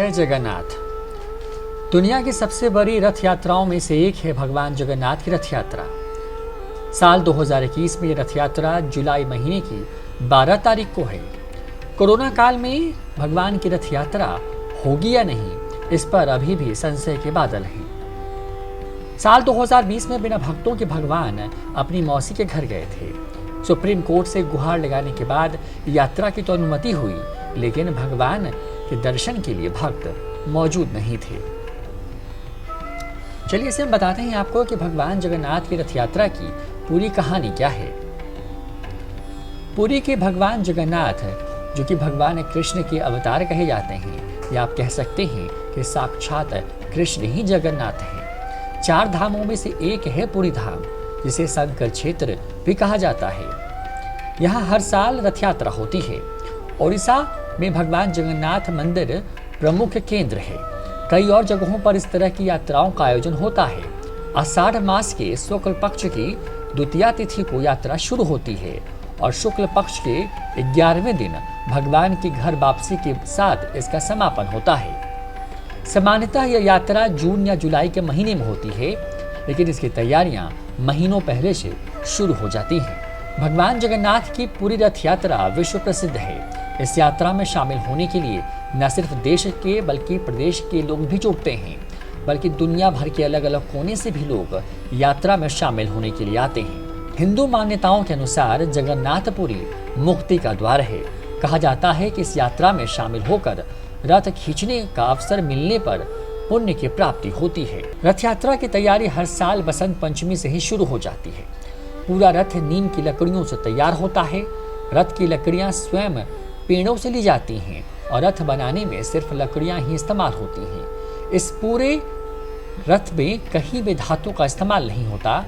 जय जगन्नाथ। दुनिया की सबसे बड़ी रथ यात्राओं में से एक है भगवान जगन्नाथ की रथ यात्रा। साल 2021 में रथ यात्रा जुलाई महीने की 12 तारीख को है। कोरोना काल में भगवान की रथ यात्रा होगी या नहीं, इस पर अभी भी संशय के बादल हैं। साल 2020 में बिना भक्तों के भगवान अपनी मौसी के घर गए थे। सुप्रीम कोर्ट से गुहार लगाने के बाद यात्रा की तो अनुमति हुई, लेकिन भगवान के दर्शन के लिए भक्त मौजूद नहीं थे। चलिए इसे हम बताते हैं आपको कि भगवान जगन्नाथ की रथ यात्रा की पूरी कहानी क्या है। पुरी के भगवान जगन्नाथ, जो कि भगवान कृष्ण के अवतार कहे जाते हैं, या आप कह सकते हैं कि साक्षात कृष्ण ही जगन्नाथ है। 4 धामों में से एक है पुरी धाम, जिसे शंकर क्षेत्र भी कहा जाता है। यहाँ हर साल रथ यात्रा होती है। ओडिशा में भगवान जगन्नाथ मंदिर प्रमुख केंद्र है। कई और जगहों पर इस तरह की यात्राओं का आयोजन होता है। आषाढ़ मास के शुक्ल पक्ष की द्वितीया तिथि को यात्रा शुरू होती है और शुक्ल पक्ष के 11वें दिन भगवान की घर वापसी के साथ इसका समापन होता है। सामान्यतः यह यात्रा जून या जुलाई के महीने में होती है, लेकिन इसकी तैयारियां महीनों पहले से शुरू हो जाती हैं। भगवान जगन्नाथ की पूरी रथ यात्रा विश्व प्रसिद्ध है। इस यात्रा में शामिल होने के लिए न सिर्फ देश के बल्कि प्रदेश के लोग भी जुटते हैं, बल्कि दुनिया भर के अलग अलग कोने से भी लोग यात्रा में शामिल होने के लिए आते हैं। हिंदू मान्यताओं के अनुसार जगन्नाथपुरी मुक्ति का द्वार है। कहा जाता है कि इस यात्रा में शामिल होकर रथ खींचने का अवसर मिलने पर पुण्य की प्राप्ति होती है। रथ यात्रा की तैयारी हर साल बसंत पंचमी से ही शुरू हो जाती है। पूरा रथ नीम की लकड़ियों से तैयार होता है। रथ की लकड़ियां स्वयं पेड़ों से ली जाती हैं और रथ बनाने में सिर्फ लकड़ियां ही इस्तेमाल होती हैं। इस पूरे रथ में कहीं भी धातु का इस्तेमाल नहीं होता।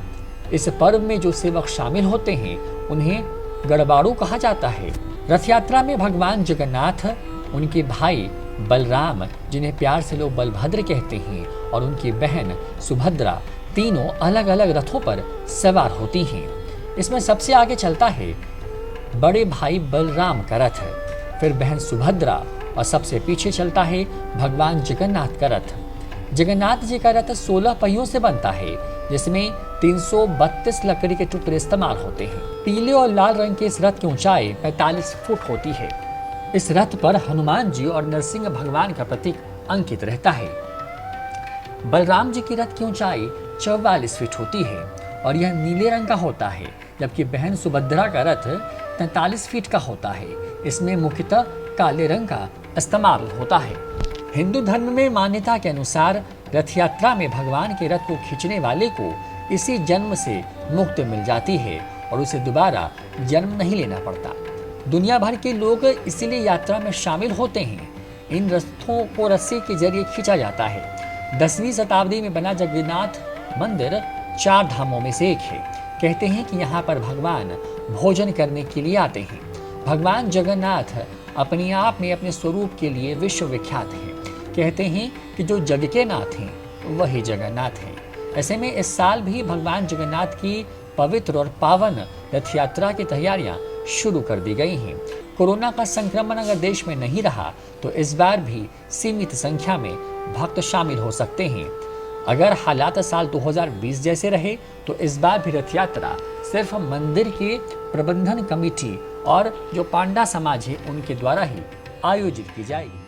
इस पर्व में जो सेवक शामिल होते हैं उन्हें गड़बाड़ू कहा जाता है। रथ यात्रा में भगवान जगन्नाथ, उनके भाई बलराम, जिन्हें प्यार से लोग बलभद्र कहते हैं, और उनकी बहन सुभद्रा तीनों अलग अलग रथों पर सवार होती हैं। इसमें सबसे आगे चलता है बड़े भाई बलराम का रथ, फिर बहन सुभद्रा, और सबसे पीछे चलता है भगवान जगन्नाथ का रथ। जगन्नाथ जी का रथ 16 पहियों से बनता है, जिसमें 332 लकड़ी के टुकड़े इस्तेमाल होते हैं। पीले और लाल रंग के इस रथ की ऊंचाई 45 फुट होती है। इस रथ पर हनुमान जी और नरसिंह भगवान का प्रतीक अंकित रहता है। बलराम जी की रथ की ऊंचाई 44 फीट होती है और यह नीले रंग का होता है, जबकि बहन सुभद्रा का रथ 43 फीट का होता है। इसमें मुख्यतः काले रंग का इस्तेमाल होता है। हिंदू धर्म में मान्यता के अनुसार रथ यात्रा में भगवान के रथ को खींचने वाले को इसी जन्म से मुक्ति मिल जाती है और उसे दोबारा जन्म नहीं लेना पड़ता। दुनिया भर के लोग इसीलिए यात्रा में शामिल होते हैं। इन रथों को रस्सी के जरिए खींचा जाता है। 10वीं शताब्दी में बना जगन्नाथ मंदिर 4 धामों में से एक है। कहते हैं कि यहाँ पर भगवान भोजन करने के लिए आते हैं। भगवान जगन्नाथ अपने आप में अपने स्वरूप के लिए विश्व विख्यात हैं। कहते हैं कि जो जग के नाथ हैं वही जगन्नाथ हैं। ऐसे में इस साल भी भगवान जगन्नाथ की पवित्र और पावन रथ यात्रा की तैयारियां शुरू कर दी गई हैं। कोरोना का संक्रमण अगर देश में नहीं रहा तो इस बार भी सीमित संख्या में भक्त शामिल हो सकते हैं। अगर हालात साल 2020 जैसे रहे तो इस बार भी रथ यात्रा सिर्फ मंदिर के प्रबंधन कमेटी और जो पांडा समाज है उनके द्वारा ही आयोजित की जाएगी।